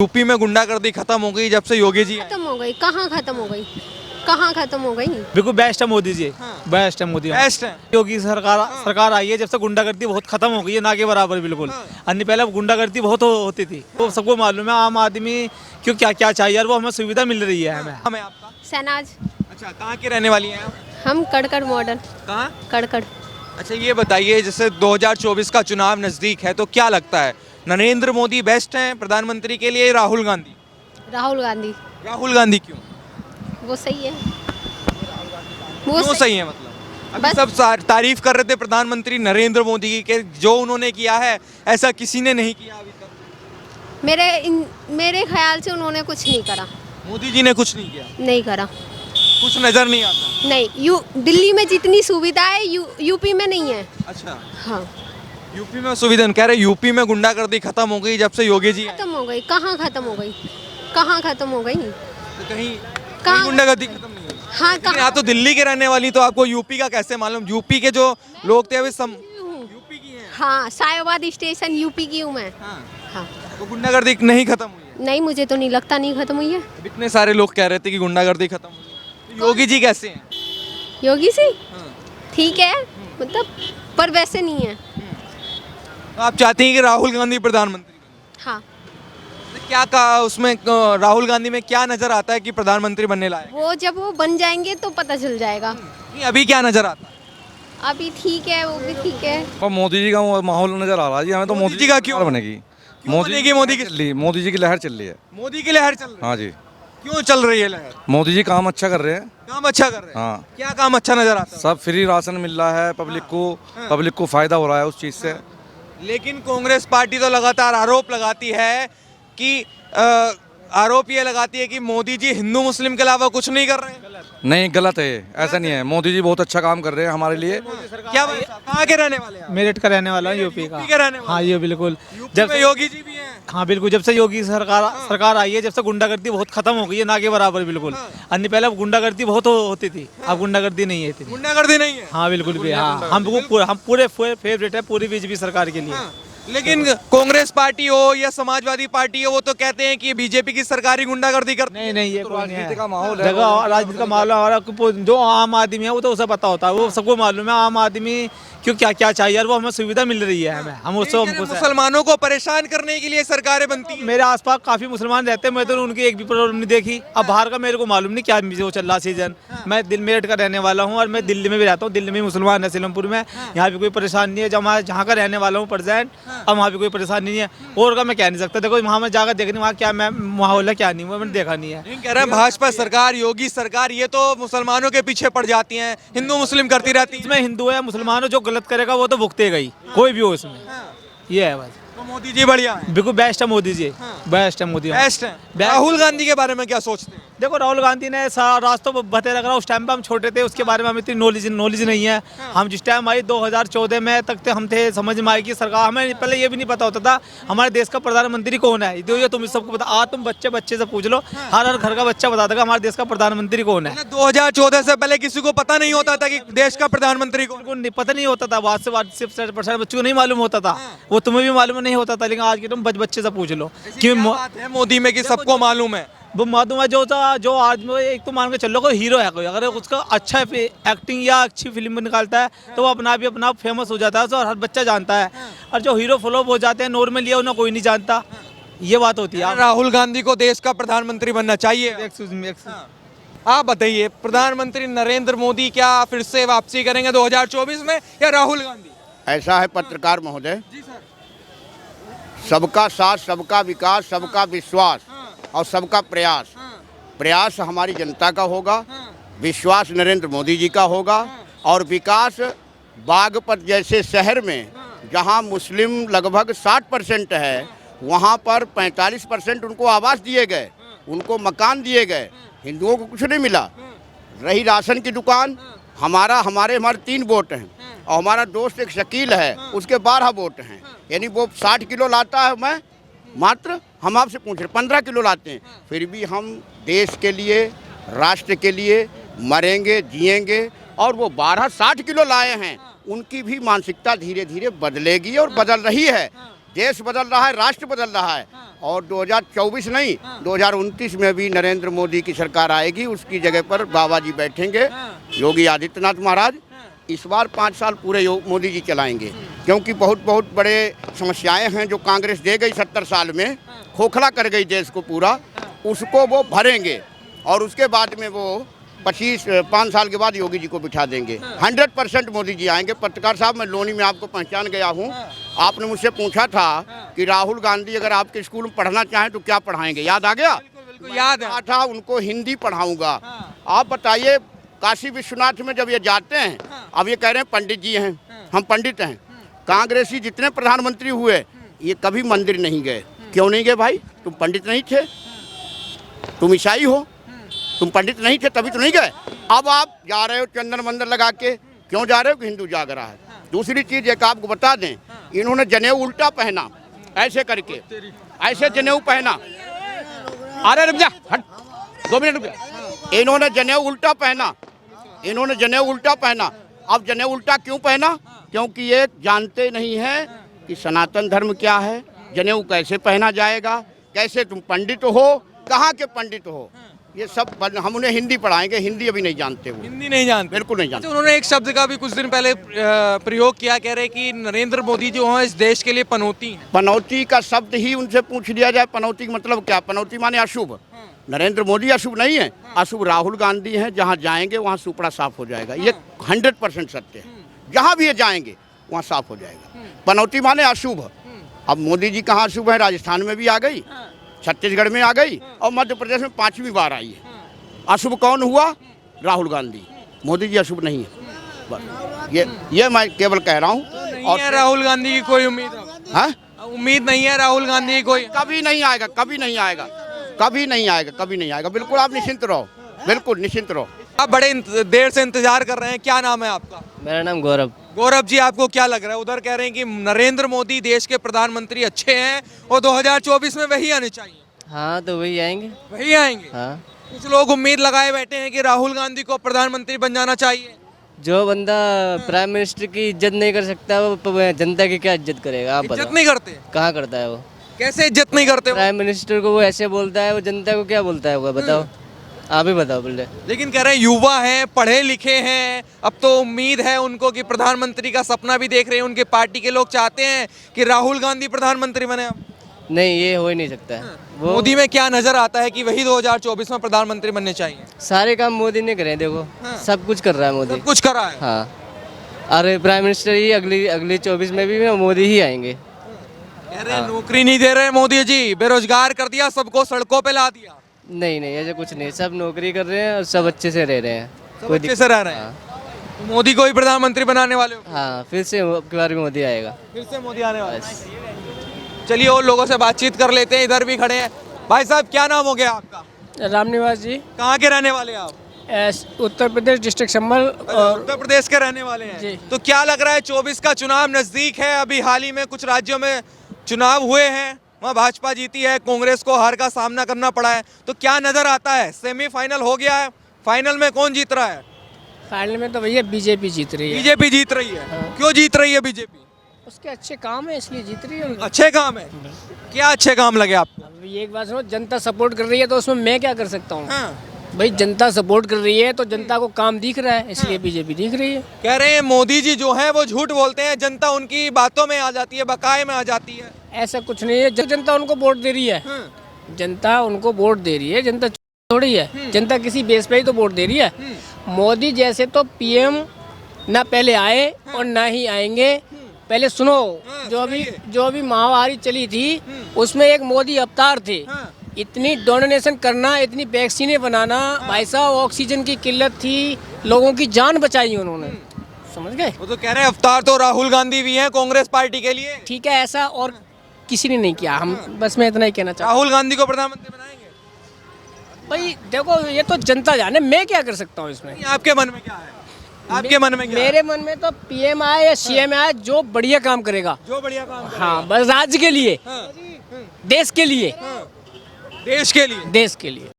UP में गुंडागर्दी खत्म हो गई जब से योगी जी आए। खत्म हो गई? कहाँ खत्म हो गई? कहाँ खत्म हो गई? बिल्कुल बेस्ट है मोदी जी। हाँ। बेस्ट है मोदी। बेस्ट है। योगी सरकार आई है जब से गुंडागर्दी बहुत खत्म हो गई है, ना के बराबर बिल्कुल। अन्य पहले गुंडागर्दी बहुत होती थी, वो सबको मालूम है। आम आदमी क्यों क्या क्या चाहिए और वो हमें सुविधा मिल रही है हमें। हमें आपका शहनाज। अच्छा, कहाँ की रहने वाली हैं आप? हम कड़कड़ मॉडल। कहाँ? कड़कड़। अच्छा, ये बताइए जैसे 2024 का चुनाव नजदीक है तो क्या लगता है, नरेंद्र मोदी बेस्ट हैं प्रधानमंत्री के लिए, राहुल गांधी? राहुल गांधी। राहुल गांधी क्यों? वो सही है। क्यों सही है मतलब? अभी बस- सब तारीफ कर रहे थे प्रधानमंत्री नरेंद्र मोदी की कि जो उन्होंने किया है ऐसा किसी ने नहीं किया अभी तक। मेरे ख्याल से उन्होंने कुछ नहीं करा। मोदी जी ने कुछ नहीं किया, नहीं करा। कुछ नजर नहीं आता। नहीं, दिल्ली में जितनी सुविधा है यूपी में नहीं है। अच्छा, हाँ, यूपी में सुविधा कह रहे, यूपी में गुंडागर्दी खत्म हो गई जब से योगी जी आए। खत्म हो गई। कहाँ खत्म हो गई? कहाँ खत्म हो गई? तो कहीं कहाँ- गुंडागर्दी खत्म नहीं हुई। हाँ, लेकिन आप तो दिल्ली के रहने वाली, तो आपको यूपी का कैसे मालूम? यूपी के जो लोग थे अभी यूपी की हैं। हाँ, सायोवाद स्टेशन यूपी की हूँ मैं। हाँ, हाँ। तो गुंडागर्दी नहीं खत्म हुई है। नहीं, मुझे तो नहीं लगता नहीं खत्म हुई है। अब इतने सारे लोग कह रहे थे कि गुंडागर्दी खत्म हुई है। तो योगी जी कैसे हैं? योगी से हाँ। ठीक है, मतलब पर वैसे नहीं है। तो आप चाहती हैं कि राहुल गांधी प्रधानमंत्री बने? हाँ, तो क्या कहा उसमें, राहुल गांधी में क्या नजर आता है कि प्रधानमंत्री बनने लायक? वो जब वो बन जाएंगे तो पता चल जाएगा। नहीं, अभी क्या नजर आता है? अभी ठीक है, वो भी ठीक है। और मोदी जी का माहौल नजर आ रहा है जी हमें तो। मोदी जी का क्यों? बनेगी? बनेगी मोदी की? चल रही, मोदी जी की लहर चल रही है। मोदी की लहर चल रही है। हाँ जी, क्यों चल रही है लहर? मोदी जी काम अच्छा कर रहे हैं। काम अच्छा कर रहे हैं। हाँ, क्या काम अच्छा नजर आता है? सब फ्री राशन मिल रहा है पब्लिक को फायदा हो रहा है उस चीज से। लेकिन कांग्रेस पार्टी तो लगातार आरोप लगाती है कि आरोप ये लगाती है कि मोदी जी हिंदू मुस्लिम के अलावा कुछ नहीं कर रहे हैं। नहीं, गलत है, ऐसा नहीं है। मोदी जी बहुत अच्छा काम कर रहे हैं हमारे लिए। क्या भाई साहब, कहाँ के रहने वाले हैं आप? मेरठ का रहने वाला हूँ, यूपी यूपी के रहने का। वाले? हाँ, ये बिल्कुल। यूपी जब में से योगी जी भी हैं। हाँ बिल्कुल, जब से योगी सरकार आई है जब से गुंडागर्दी बहुत खत्म हो गई है, ना के बराबर बिल्कुल। अन्य पहले गुंडागर्दी बहुत होती थी, अब गुंडागर्दी नहीं है इतनी। गुंडागर्दी नहीं है। हाँ बिल्कुल भी। हाँ, हम पूरे फेवरेट है पूरी बीजेपी सरकार के लिए। हाँ, लेकिन कांग्रेस पार्टी हो या समाजवादी पार्टी हो, वो तो कहते हैं कि बीजेपी की सरकार ही गुंडागर्दी करती है। नहीं, ये तो कोई नहीं है। राजनीति का माहौल है। जगह राजनीति का माहौल है हमारा। जो आम आदमी है वो तो उसे पता होता है, वो सबको मालूम है आम आदमी क्यों क्या क्या चाहिए और वो हमें सुविधा मिल रही है हमें। हम उससे लेकिन मुसलमानों को परेशान करने के लिए सरकारें बनती हैं। मेरे आसपास काफी मुसलमान रहते हैं, मैं तो उनकी एक भी प्रॉब्लम नहीं देखी। अब बाहर का मेरे को मालूम नहीं क्या वो चल रहा सीजन। मैं मेरठ का रहने वाला हूँ और मैं दिल्ली में भी रहता हूँ। दिल्ली में मुसलमान है, सीलमपुर में। यहाँ भी कोई परेशानी नहीं है। जब मैं जहाँ का रहने वाला हूँ प्रेजेंट, अब वहाँ भी कोई परेशानी नहीं है। और का मैं कह नहीं सकता। देखो वहाँ मैं जाकर देखने वहाँ क्या मैं माहौल है क्या नहीं, वो मैंने देखा नहीं है। कह रहे हैं भाजपा सरकार, योगी सरकार, ये तो मुसलमानों के पीछे पड़ जाती हैं, हिंदू मुस्लिम करती रहती है। इसमें हिंदू है मुसलमान हो, जो गलत करेगा वो तो भुगतेगा ही, कोई भी हो इसमें। ये है बस। तो मोदी जी बढ़िया है। बिल्कुल बेस्ट है मोदी जी। बेस्ट है मोदी। बेस्ट है। राहुल गांधी के बारे में क्या सोचते हैं? देखो राहुल गांधी ने सारा रास्ता बते रखा। उस टाइम पे हम छोटे थे, उसके बारे में हमें इतनी नॉलेज नहीं है। हम जिस टाइम आई 2014 में तक हम थे, समझ में आई कि सरकार, हमें पहले ये भी नहीं पता होता था हमारे देश का प्रधानमंत्री कौन है। ये तुम सबको पता। आज तुम बच्चे से पूछ लो, हर घर का बच्चा बता देगा हमारे देश का प्रधानमंत्री कौन है। 2014 से पहले किसी को पता नहीं होता था कि देश का प्रधानमंत्री कौन। उनको पता नहीं होता था। बात से बच्चों को नहीं मालूम होता था, वो तुम्हें भी मालूम नहीं होता था। लेकिन आज के तुम बच्चे से पूछ लो कि बात है मोदी में कि सबको मालूम है। वो मालूम है जो आदमी, एक तो मान के चलो कोई हीरो है, कोई अगर उसका अच्छा एक्टिंग या अच्छी फिल्म निकालता है तो वो अपना फेमस हो जाता है और हर बच्चा जानता है। और जो हीरो फ्लॉप हो जाते हैं नॉर्मली, उन्हें कोई नहीं जानता। ये बात होती है। राहुल गांधी को देश का प्रधानमंत्री बनना चाहिए। आप बताइए, प्रधानमंत्री नरेंद्र मोदी क्या फिर से वापसी करेंगे 2024 में या राहुल गांधी? ऐसा है पत्रकार महोदय, जी सर। सबका साथ, सबका विकास, सबका विश्वास और सबका प्रयास। प्रयास हमारी जनता का होगा, विश्वास नरेंद्र मोदी जी का होगा। और विकास बागपत जैसे शहर में जहां मुस्लिम लगभग 60% है, वहां पर 45% उनको आवास दिए गए, उनको मकान दिए गए। हिंदुओं को कुछ नहीं मिला। रही राशन की दुकान, हमारे 3 वोट हैं और हमारा दोस्त एक शकील है, उसके 12 वोट हैं। यानी वो 60 किलो लाता है, मैं मात्र, हम आपसे पूछ रहे 15 किलो लाते हैं। फिर भी हम देश के लिए, राष्ट्र के लिए मरेंगे, जिएंगे। और वो 12 60 किलो लाए हैं, उनकी भी मानसिकता धीरे धीरे बदलेगी और बदल रही है। देश बदल रहा है, राष्ट्र बदल रहा है। और 2024 नहीं, 2029 में भी नरेंद्र मोदी की सरकार आएगी, उसकी जगह पर बाबा जी बैठेंगे, योगी आदित्यनाथ महाराज। इस बार 5 साल पूरे मोदी जी चलाएंगे, क्योंकि बहुत बहुत बड़े समस्याएं हैं जो कांग्रेस दे गई 70 साल में, खोखला कर गई देश को पूरा, उसको वो भरेंगे। और उसके बाद में वो 5 साल के बाद योगी जी को बिठा देंगे। 100% मोदी जी आएंगे। पत्रकार साहब, मैं लोनी में आपको पहचान गया हूँ। आपने मुझसे पूछा था कि राहुल गांधी अगर आपके स्कूल में पढ़ना चाहें तो क्या पढ़ाएंगे, याद आ गया? बिल्कुल याद है। कहा था उनको हिंदी पढ़ाऊंगा। आप बताइए, काशी विश्वनाथ में जब ये जाते हैं, अब ये कह रहे हैं पंडित जी हैं, हम पंडित हैं। कांग्रेसी जितने प्रधानमंत्री हुए ये कभी मंदिर नहीं गए। क्यों नहीं गए भाई? तुम पंडित नहीं थे, तुम ईसाई हो, तुम पंडित नहीं थे, तभी तो नहीं गए। अब आप जा रहे हो चंदन मंदिर लगा के, क्यों जा रहे हो? कि हिंदू जाग रहा है। दूसरी चीज एक आपको बता दें, इन्होंने जनेऊ उल्टा पहना, ऐसे करके, ऐसे जनेऊ पहना। अरे रुक जा, हट, 2 मिनट रुक जा। इन्होंने जनेऊ उल्टा पहना, इन्होंने जनेऊ उल्टा पहना। अब जनेऊ उल्टा क्यों पहना? क्योंकि ये जानते नहीं है कि सनातन धर्म क्या है, जनेऊ कैसे पहना जाएगा, कैसे तुम पंडित हो, कहाँ के पंडित हो, ये सब हम उन्हें हिंदी पढ़ाएंगे। हिंदी अभी नहीं जानते वो, हिंदी नहीं जानते, बिल्कुल नहीं जानते। तो उन्होंने एक शब्द का भी कुछ दिन पहले प्रयोग किया, कह रहे कि नरेंद्र मोदी जो है इस देश के लिए पनौती हैं। पनौती का शब्द ही उनसे पूछ लिया जाए, पनौती का मतलब क्या? पनौती माने अशुभ। नरेंद्र मोदी अशुभ नहीं है, अशुभ राहुल गांधी हैं। जहाँ जाएंगे वहाँ सुपड़ा साफ हो जाएगा, ये 100% सत्य है। जहाँ भी ये जाएंगे वहाँ साफ हो जाएगा। पनौती माने अशुभ। अब मोदी जी कहाँ अशुभ है? राजस्थान में भी आ गई, छत्तीसगढ़ में आ गई, और मध्य प्रदेश में 5वीं बार आई है। अशुभ कौन हुआ? राहुल गांधी। मोदी जी अशुभ नहीं है। बस ये मैं केवल कह रहा हूँ। और है राहुल गांधी की कोई उम्मीद? हाँ, उम्मीद नहीं है राहुल गांधी की कोई? कभी नहीं आएगा, कभी नहीं आएगा, कभी नहीं आएगा, कभी नहीं आएगा। बिल्कुल आप निश्चिंत रहो, बिल्कुल निश्चिंत रहो। आप बड़े देर से इंतजार कर रहे हैं, क्या नाम है आपका? मेरा नाम गौरव। गौरव जी, आपको क्या लग रहा है? उधर कह रहे हैं कि नरेंद्र मोदी देश के प्रधानमंत्री अच्छे हैं और 2024 में वही आने चाहिए। हाँ, तो वही आएंगे। वही आएंगे? हाँ, कुछ लोग उम्मीद लगाए बैठे हैं कि राहुल गांधी को प्रधानमंत्री बन जाना चाहिए। जो बंदा प्राइम मिनिस्टर की इज्जत नहीं कर सकता वो जनता की क्या इज्जत करेगा? आप इज्जत बताओ। नहीं करते? कहाँ करता है वो? कैसे इज्जत नहीं करते वो? प्राइम मिनिस्टर को वो ऐसे बोलता है, वो जनता को क्या बोलता है वो बताओ? आप ही बताओ बोले। लेकिन कह रहे हैं युवा हैं, पढ़े लिखे हैं, अब तो उम्मीद है उनको कि प्रधानमंत्री का सपना भी देख रहे हैं। उनके पार्टी के लोग चाहते हैं कि राहुल गांधी प्रधानमंत्री बने। अब नहीं, ये हो ही नहीं सकता है। वो मोदी में क्या नजर आता है कि वही 2024 में प्रधानमंत्री बनने चाहिए? सारे काम मोदी ने करे, देखो सब कुछ कर रहा है मोदी। सब कुछ करा है। हाँ, अरे प्राइम मिनिस्टर ही अगली 24 में भी मोदी ही आएंगे। कह रहे हैं नौकरी नहीं दे रहे मोदी जी, बेरोजगार कर दिया, सबको सड़कों पे ला दिया। नहीं नहीं, ऐसे कुछ नहीं, सब नौकरी कर रहे हैं और सब अच्छे से रह रहे हैं। सब अच्छे से रह रहे हैं। तो मोदी को ही प्रधानमंत्री बनाने वाले हो? हाँ, फिर से अब की बार भी मोदी आएगा। फिर से मोदी आने वाला है। चलिए और लोगों से बातचीत कर लेते हैं, इधर भी खड़े हैं। भाई साहब, क्या नाम हो गया आपका? रामनिवास जी, कहाँ के रहने वाले हैं आप? उत्तर प्रदेश डिस्ट्रिक्ट संभल। और उत्तर प्रदेश के रहने वाले हैं जी। तो क्या लग रहा है, 24 का चुनाव नजदीक है। अभी हाल ही में कुछ राज्यों में चुनाव हुए हैं, वहाँ भाजपा जीती है, कांग्रेस को हार का सामना करना पड़ा है। तो क्या नजर आता है? सेमीफाइनल हो गया है, फाइनल में कौन जीत रहा है? फाइनल में तो भैया बीजेपी जीत रही है। बीजेपी जीत रही है। क्यों जीत रही है बीजेपी? उसके अच्छे काम है इसलिए जीत रही है। अच्छे काम है? क्या अच्छे काम लगे आपको? अब ये एक बात सुनो, जनता सपोर्ट कर रही है तो उसमें मैं क्या कर सकता हूँ? हाँ। भाई जनता सपोर्ट कर रही है तो जनता को काम दिख रहा है, इसलिए बीजेपी दिख रही है। कह रहे हैं मोदी जी जो है वो झूठ बोलते हैं, जनता उनकी बातों में आ जाती है, बकाए में आ जाती है। ऐसा कुछ नहीं है, जनता उनको वोट दे रही है। जनता उनको वोट दे रही है, जनता थोड़ी है। जनता किसी बेस पे ही तो वोट दे रही है। मोदी जैसे तो पीएम ना पहले आए और ना ही आएंगे। पहले सुनो, जो अभी महामारी चली थी उसमें एक मोदी अवतार थे। इतनी डोनेशन करना, इतनी वैक्सीनें बनाना, भाई साहब ऑक्सीजन की किल्लत थी, लोगों की जान बचाई उन्होंने, समझ गए? वो तो कह रहे हैं अवतार तो राहुल गांधी भी हैं कांग्रेस पार्टी के लिए। ठीक है, ऐसा और किसी ने नहीं किया। हम बस मैं इतना ही कहना चाहता राहुल गांधी को प्रधानमंत्री बनाएंगे? हूँ। भाई देखो, ये तो जनता जाने, मैं क्या कर सकता हूँ इसमें? आपके मन में क्या है? आपके मन में क्या है? मेरे मन में तो पीएम आए या सीएम आए, जो बढ़िया काम करेगा। जो बढ़िया काम करेगा। हाँ, बस राज्य के लिए, देश के लिए, देश के लिए। देश के लिए।